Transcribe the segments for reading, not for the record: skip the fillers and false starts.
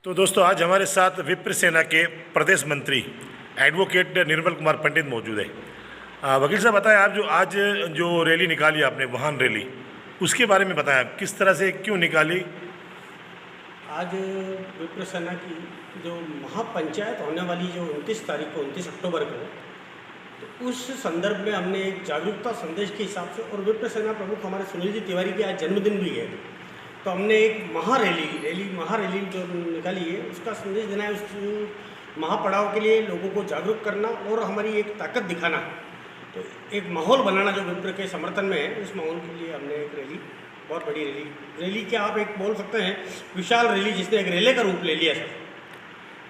तो दोस्तों, आज हमारे साथ विप्र सेना के प्रदेश मंत्री एडवोकेट निर्मल कुमार पंडित मौजूद है। वकील साहब, बताएं, आप आज जो रैली निकाली आपने, वाहन रैली, उसके बारे में बताएं, किस तरह से, क्यों निकाली? आज विप्र सेना की जो महापंचायत होने वाली जो 29 तारीख को, 29 अक्टूबर को, तो उस संदर्भ में हमने एक जागरूकता संदेश के हिसाब से, और विप्र सेना प्रमुख हमारे सुनील जी तिवारी की आज जन्मदिन भी है, तो हमने एक महारैली जो निकाली है, उसका संदेश देना है, उस महापड़ाव के लिए लोगों को जागरूक करना और हमारी एक ताकत दिखाना, तो एक माहौल बनाना जो विप्र के समर्थन में है, उस माहौल के लिए हमने एक रैली, बहुत बड़ी रैली क्या आप एक बोल सकते हैं विशाल रैली, जिसने एक रैली का रूप ले लिया सर।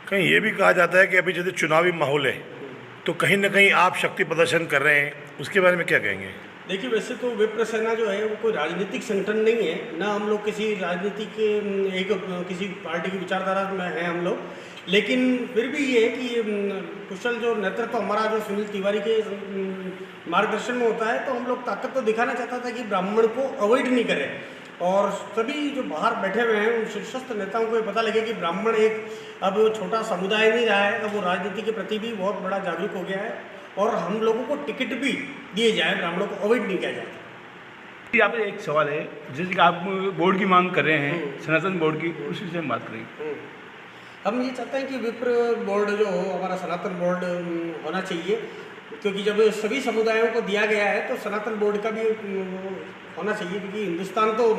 कहीं ये भी कहा जाता है कि अभी जैसे चुनावी माहौल है, तो कहीं ना कहीं आप शक्ति प्रदर्शन कर रहे हैं, उसके बारे में क्या कहेंगे? देखिए, वैसे तो विप्र सेना जो है वो कोई राजनीतिक संगठन नहीं है, ना हम लोग किसी राजनीतिक किसी पार्टी की विचारधारा में हैं हम लोग, लेकिन फिर भी ये है कि कुशल जो नेतृत्व हमारा जो सुनील तिवारी के मार्गदर्शन में होता है, तो हम लोग ताकत तो दिखाना चाहता था कि ब्राह्मण को अवॉइड नहीं करें, और सभी जो बाहर बैठे हुए हैं उन शीर्षस्थ नेताओं को ये पता लगे कि ब्राह्मण एक अब वो छोटा समुदाय नहीं रहा है, अब वो राजनीति के प्रति भी बहुत बड़ा जागरूक हो गया है, और हम लोगों को टिकट भी दिए जाए, ब्राह्मणों को अवॉइड नहीं किया जाता। यहाँ पे एक सवाल है, जैसे कि आप बोर्ड की मांग कर रहे हैं, सनातन बोर्ड की, उसी से हम बात करेंगे। हम ये चाहते हैं कि विप्र बोर्ड जो हो, हमारा सनातन बोर्ड होना चाहिए, क्योंकि जब सभी समुदायों को दिया गया है तो सनातन बोर्ड का भी होना चाहिए, क्योंकि हिंदुस्तान तो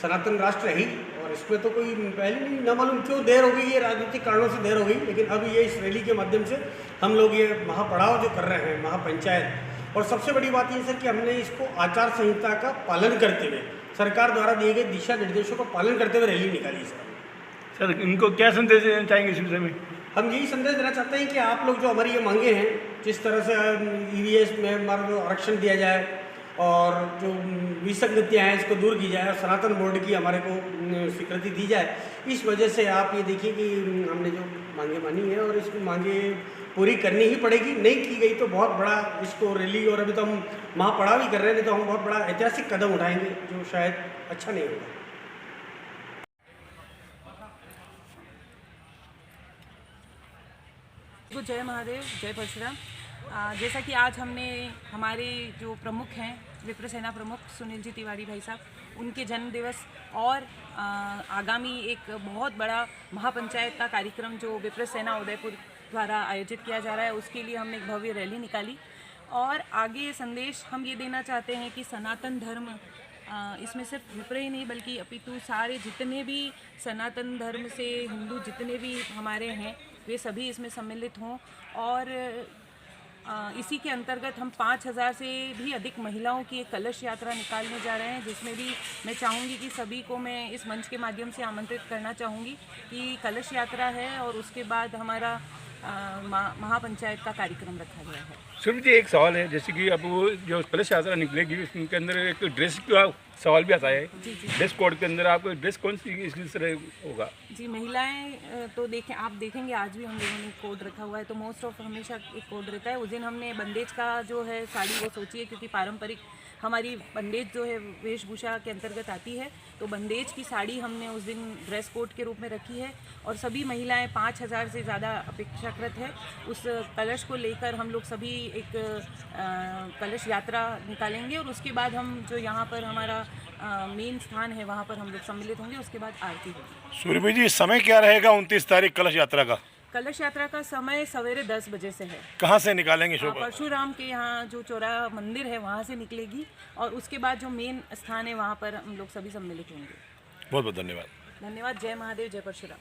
सनातन राष्ट्र है ही, और इसमें तो कोई पहले नहीं, ना मालूम क्यों देर हो गई, ये राजनीतिक कारणों से देर हो गई, लेकिन अब ये इस रैली के माध्यम से हम लोग ये महापड़ाव जो कर रहे हैं, महापंचायत, और सबसे बड़ी बात ये सर कि हमने इसको आचार संहिता का पालन करते हुए, सरकार द्वारा दिए गए दिशा निर्देशों का पालन करते हुए रैली निकाली सर। इनको क्या संदेश देना चाहेंगे इस विषय में? हम यही संदेश देना चाहते हैं कि आप लोग जो हमारी ये मांगे हैं, जिस तरह से ईवीएस में हमारा जो आरक्षण दिया जाए और जो विसंगतियाँ हैं इसको दूर की जाए, और सनातन बोर्ड की हमारे को स्वीकृति दी जाए, इस वजह से आप ये देखिए कि हमने जो मांगे मानी है, और इसको मांगे पूरी करनी ही पड़ेगी, नहीं की गई तो बहुत बड़ा इसको रैली, और अभी तो हम महापड़ाव ही कर रहे हैं, तो हम बहुत बड़ा ऐतिहासिक कदम उठाएंगे जो शायद अच्छा नहीं होगा। जय महादेव, जय परशुराम। जैसा कि आज हमने हमारे जो प्रमुख हैं, विप्र सेना प्रमुख सुनील जी तिवारी भाई साहब, उनके जन्म दिवस और आगामी एक बहुत बड़ा महापंचायत का कार्यक्रम जो विप्र सेना उदयपुर द्वारा आयोजित किया जा रहा है, उसके लिए हमने एक भव्य रैली निकाली, और आगे संदेश हम ये देना चाहते हैं कि सनातन धर्म, इसमें सिर्फ विप्र ही नहीं बल्कि अपितु सारे जितने भी सनातन धर्म से हिंदू जितने भी हमारे हैं, वे सभी इसमें सम्मिलित हों, और इसी के अंतर्गत हम 5000 से भी अधिक महिलाओं की एक कलश यात्रा निकालने जा रहे हैं, जिसमें भी मैं चाहूँगी कि सभी को मैं इस मंच के माध्यम से आमंत्रित करना चाहूँगी कि कलश यात्रा है, और उसके बाद हमारा महापंचायत का कार्यक्रम रखा गया है। सुनील जी, एक सवाल है, जैसे कि अब वो जो कलश यात्रा निकलेगी उसके अंदर एक ड्रेस का सवाल भी आता है। जी जी। ड्रेस कोड के अंदर आपको ड्रेस कौन सी इस तरह होगा? जी, महिलाएं तो देखें, आप देखेंगे आज भी हम लोगों ने कोड रखा हुआ है, तो मोस्ट ऑफ हमेशा एक कोड रहता है। उस दिन हमने बंदेज का जो है साड़ी वो सोची है, क्योंकि पारंपरिक हमारी बंदेज जो है वेशभूषा के अंतर्गत आती है, तो बंदेज की साड़ी हमने उस दिन ड्रेस कोड के रूप में रखी है, और सभी महिलाएं 5000 से ज़्यादा अपेक्षाकृत है। उस कलश को लेकर हम लोग सभी एक कलश यात्रा निकालेंगे, और उसके बाद हम जो यहाँ पर हमारा मेन स्थान है वहाँ पर हम लोग सम्मिलित होंगे, उसके बाद आरती होगी। सूर्यभाई जी, समय क्या रहेगा 29 तारीख कलश यात्रा का? कलश यात्रा का समय सवेरे 10 बजे से है। कहाँ से निकालेंगे शोभा? परशुराम के यहाँ जो चौराहा मंदिर है वहाँ से निकलेगी, और उसके बाद जो मेन स्थान है वहाँ पर हम लोग सभी सम्मिलित होंगे। बहुत बहुत धन्यवाद। धन्यवाद। जय महादेव, जय परशुराम।